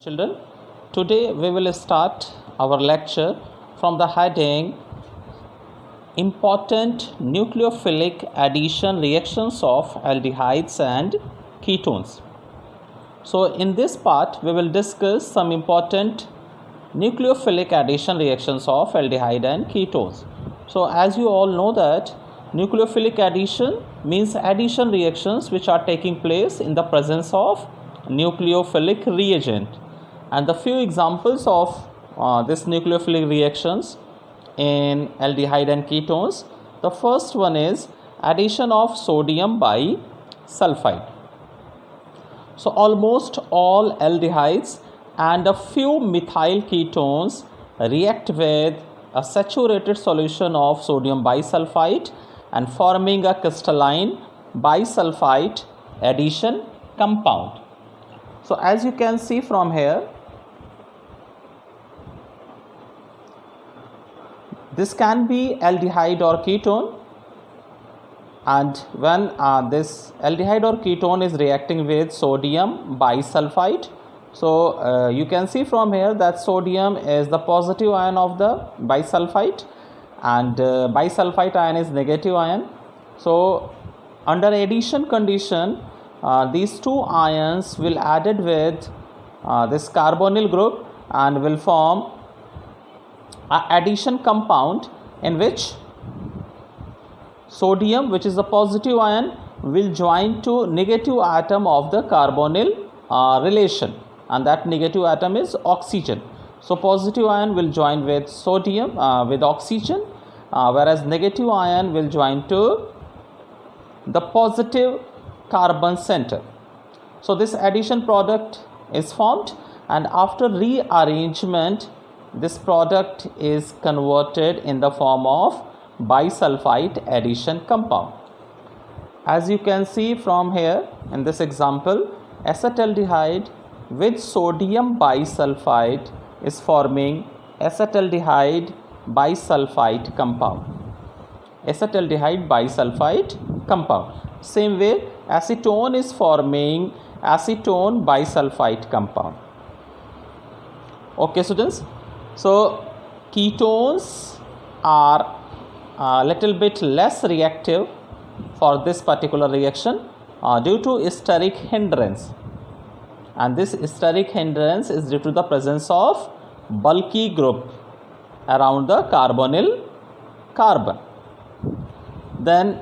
Children, today we will start our lecture from the heading Important Nucleophilic Addition Reactions of Aldehydes and Ketones. So in this part we will discuss some important nucleophilic addition reactions of aldehyde and ketones. So as you all know that nucleophilic addition means addition reactions which are taking place in the presence of nucleophilic reagent, and the few examples of this nucleophilic reactions in aldehyde and ketones. The first one is addition of sodium bisulfite. So almost all aldehydes and a few methyl ketones react with a saturated solution of sodium bisulfite and forming a crystalline bisulfite addition compound. So as you can see from here, this can be aldehyde or ketone, and when this aldehyde or ketone is reacting with sodium bisulfite, so you can see from here that sodium is the positive ion of the bisulfite and bisulfite ion is negative ion. So under addition condition, these two ions will added with this carbonyl group and will form an addition compound in which sodium, which is the positive ion, will join to negative atom of the carbonyl relation, and that negative atom is oxygen. So positive ion will join with sodium with oxygen, whereas negative ion will join to the positive carbon center. So this addition product is formed, and after rearrangement this product is converted in the form of bisulfite addition compound. As you can see from here in this example, acetaldehyde with sodium bisulfite is forming acetaldehyde bisulfite compound. Acetaldehyde bisulfite compound. Same way, acetone is forming acetone bisulfite compound. Okay, students. So ketones are a little bit less reactive for this particular reaction due to steric hindrance, and this steric hindrance is due to the presence of bulky group around the carbonyl carbon. Then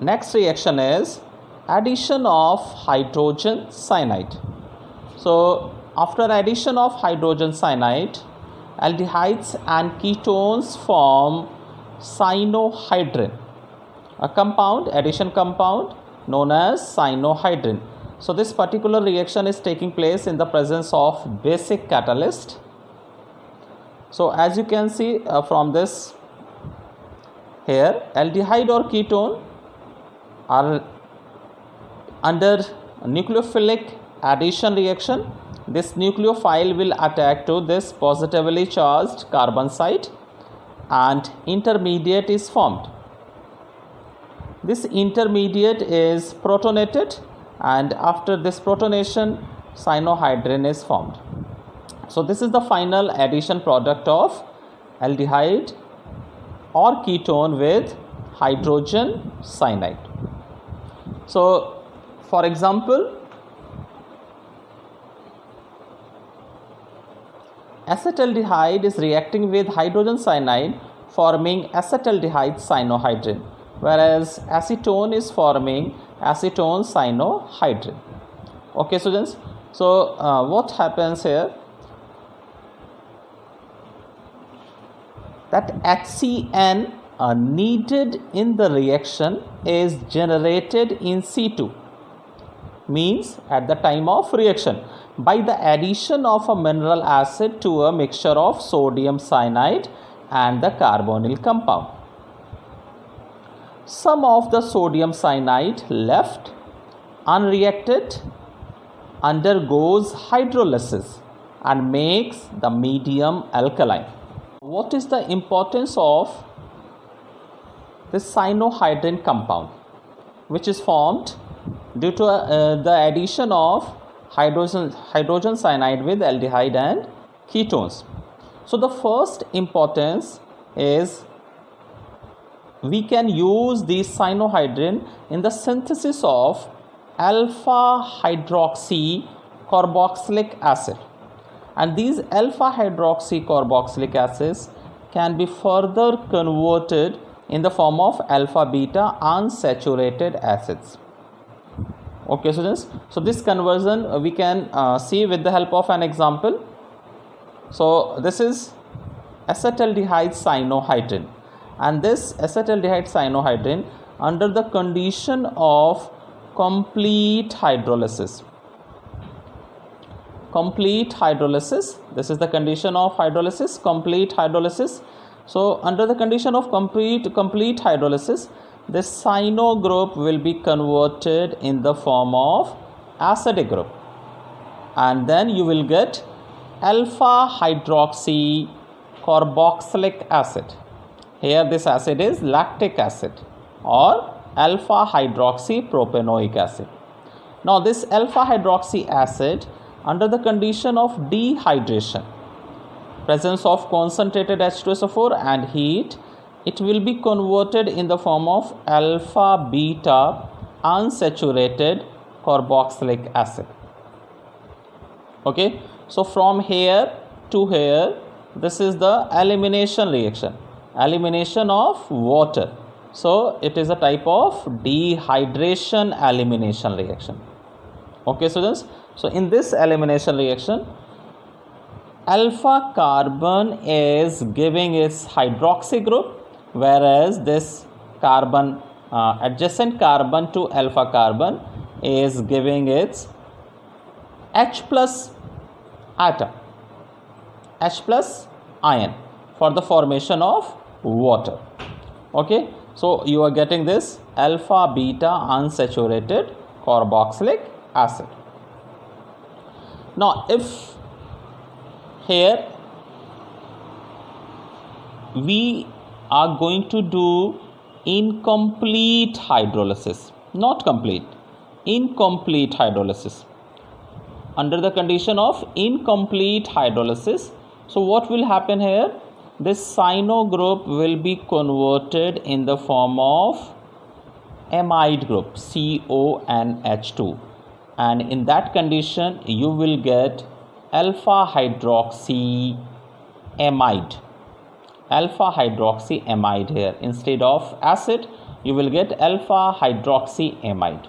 next reaction is addition of hydrogen cyanide. So after addition of hydrogen cyanide, aldehydes and ketones form cyanohydrin, a compound, addition compound known as cyanohydrin. So this particular reaction is taking place in the presence of basic catalyst. So as you can see from this here, aldehyde or ketone are under nucleophilic addition reaction. This nucleophile will attack to this positively charged carbon site and intermediate is formed. This intermediate is protonated, and after this protonation cyanohydrin is formed. So this is the final addition product of aldehyde or ketone with hydrogen cyanide. So for example, acetaldehyde is reacting with hydrogen cyanide forming acetaldehyde cyanohydrin, whereas acetone is forming acetone cyanohydrin. Okay, students. So what happens here, that HCN needed in the reaction is generated in C2, means at the time of reaction, by the addition of a mineral acid to a mixture of sodium cyanide and the carbonyl compound. Some of the sodium cyanide left unreacted undergoes hydrolysis and makes the medium alkaline. What is the importance of this cyanohydrin compound, which is formed due to the addition of hydrogen cyanide with aldehyde and ketones. So the first importance is we can use the cyanohydrin in the synthesis of alpha hydroxy carboxylic acid, and these alpha hydroxy carboxylic acids can be further converted in the form of alpha beta unsaturated acids. Okay students, so this conversion we can see with the help of an example. So this is acetaldehyde cyanohydrin, and this acetaldehyde cyanohydrin under the condition of complete hydrolysis, this is the condition of hydrolysis, complete hydrolysis. So under the condition of complete hydrolysis, this cyano group will be converted in the form of acidic group, and then you will get alpha hydroxy carboxylic acid. Here this acid is lactic acid or alpha hydroxy propanoic acid. Now this alpha hydroxy acid, under the condition of dehydration, presence of concentrated H2SO4 and heat, it will be converted in the form of alpha beta unsaturated carboxylic acid. Okay, so from here to here, this is the elimination reaction, elimination of water. So it is a type of dehydration elimination reaction. Okay students, so in this elimination reaction, alpha carbon is giving its hydroxy group, whereas this carbon adjacent carbon to alpha carbon is giving its H plus atom, H plus ion for the formation of water. Okay, so you are getting this alpha beta unsaturated carboxylic acid. Now if here we are going to do incomplete hydrolysis, not complete, incomplete hydrolysis. Under the condition of incomplete hydrolysis, so what will happen here? This cyano group will be converted in the form of amide group, CONH2, and in that condition you will get alpha hydroxy amide, here. Instead of acid, you will get alpha hydroxy amide.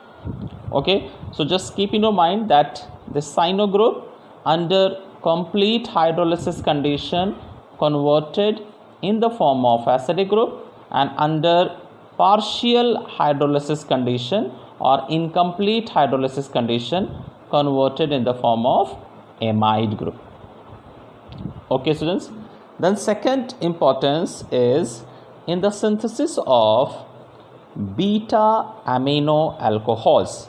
Okay, so just keep in your mind that this cyano group under complete hydrolysis condition converted in the form of acidic group, and under partial hydrolysis condition or incomplete hydrolysis condition converted in the form of amide group. Okay students, then second importance is in the synthesis of beta amino alcohols.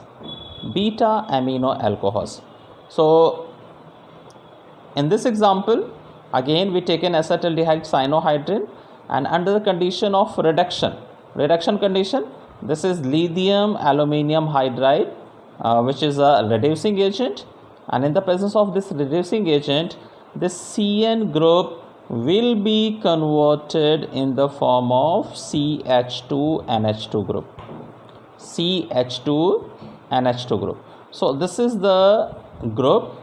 So in this example, again we take an acetaldehyde cyanohydrin, and under the condition of reduction condition, this is lithium aluminium hydride, which is a reducing agent, and in the presence of this reducing agent, this CN group will be converted in the form of CH2NH2 group, So this is the group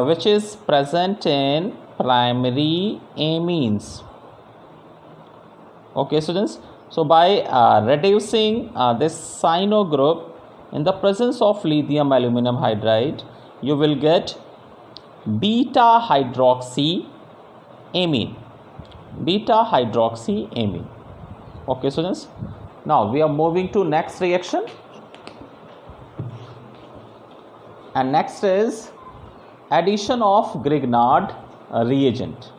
which is present in primary amines. Okay students, so by reducing this cyano group in the presence of lithium aluminum hydride, you will get beta hydroxy amine. Okay students, now we are moving to next reaction, and next is addition of Grignard reagent.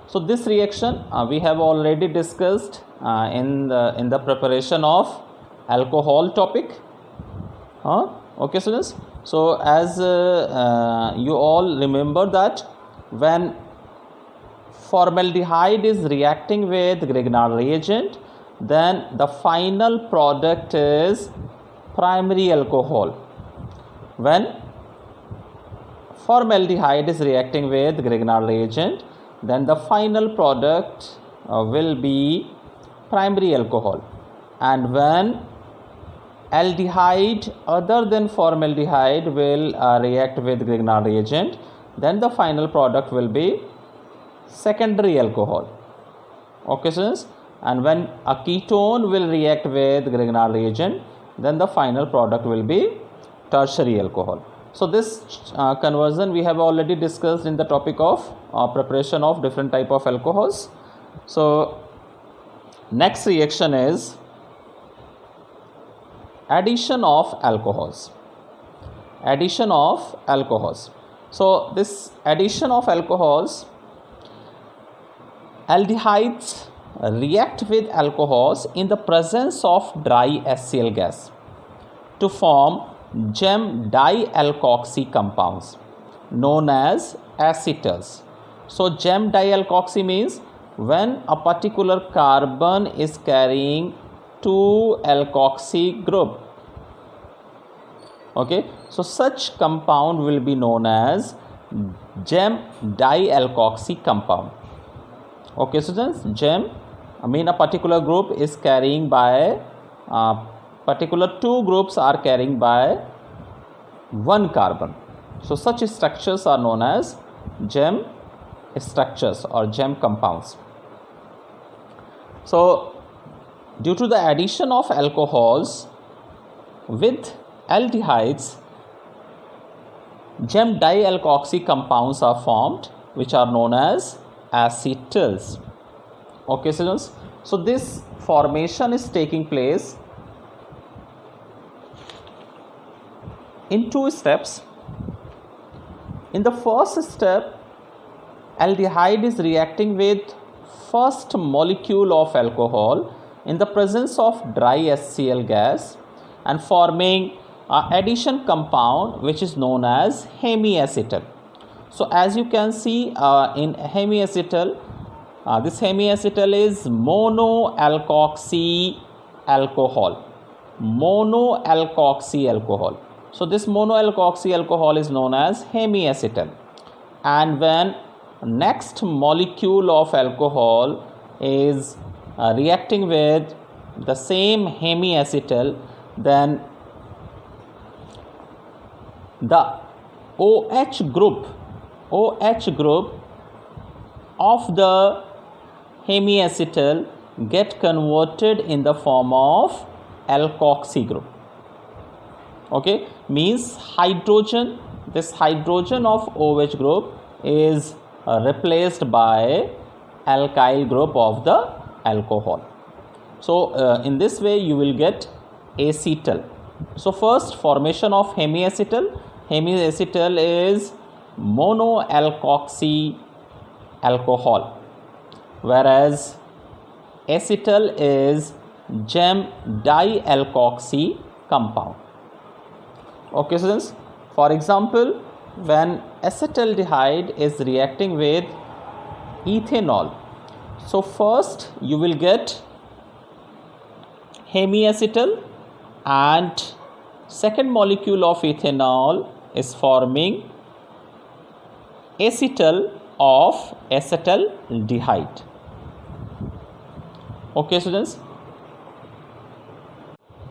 So this reaction we have already discussed in the preparation of alcohol topic. Okay students, so as you all remember that when formaldehyde is reacting with Grignard reagent, then the final product is primary alcohol. When formaldehyde is reacting with Grignard reagent, then the final product will be primary alcohol. And when aldehyde other than formaldehyde will react with Grignard reagent, then the final product will be secondary alcohol. Okay, students. And when a ketone will react with Grignard reagent, then the final product will be tertiary alcohol. So this conversion we have already discussed in the topic of preparation of different type of alcohols. So next reaction is addition of alcohols. Addition of alcohols. So this addition of alcohols, aldehydes react with alcohols in the presence of dry HCl gas to form gem dialkoxy compounds known as acetals. So gem dialkoxy means when a particular carbon is carrying 2 alkoxy group. Okay, so such compound will be known as gem dialkoxy compound. Okay, students, gem, I mean a particular group is carrying by particular 2 groups are carrying by 1 carbon. So such structures are known as gem structures or gem compounds. So due to the addition of alcohols with aldehydes, gem dialkoxy compounds are formed which are known as acetals. Okay, students. So this formation is taking place in 2 steps. In the first step, aldehyde is reacting with first molecule of alcohol in the presence of dry HCl gas and forming an addition compound which is known as hemiacetal. So as you can see in hemiacetal, this hemiacetal is monoalkoxy alcohol. Monoalkoxy alcohol. So this monoalkoxy alcohol is known as hemiacetal. And when next molecule of alcohol is reacting with the same hemiacetal, then the OH group of the hemiacetal get converted in the form of alkoxy group. Okay, means hydrogen, this hydrogen of OH group is replaced by alkyl group of the alcohol. So in this way you will get acetal. So first formation of hemiacetal. Hemiacetal is monoalkoxy alcohol, whereas acetal is gem dialkoxy compound. Okay, students. For example, when acetaldehyde is reacting with ethanol, so first you will get hemiacetal and second molecule of ethanol is forming acetal of acetaldehyde. Okay, students.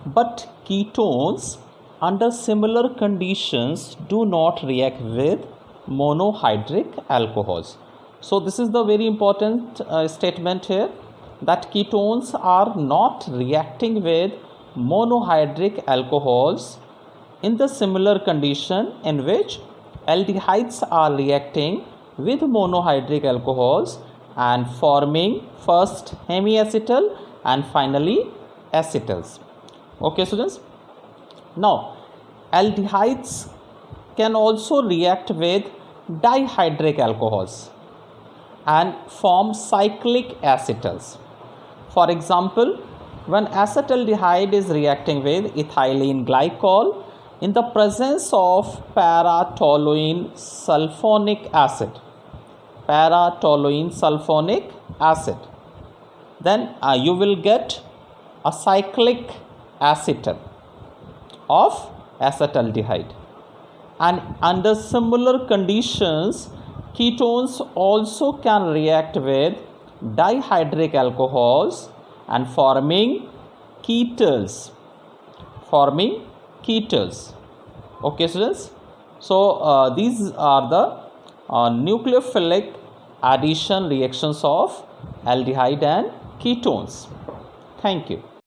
But ketones under similar conditions do not react with monohydric alcohols. So this is the very important statement here, that ketones are not reacting with monohydric alcohols in the similar condition in which aldehydes are reacting with monohydric alcohols and forming first hemiacetal and finally acetals. Okay, students. Now aldehydes can also react with dihydric alcohols and form cyclic acetals. For example, when acetaldehyde is reacting with ethylene glycol in the presence of para-toluene sulfonic acid, then you will get a cyclic acetal of acetaldehyde. and under similar conditions ketones also can react with dihydric alcohols and forming ketones. Okay students, so these are the nucleophilic addition reactions of aldehyde and ketones. Thank you.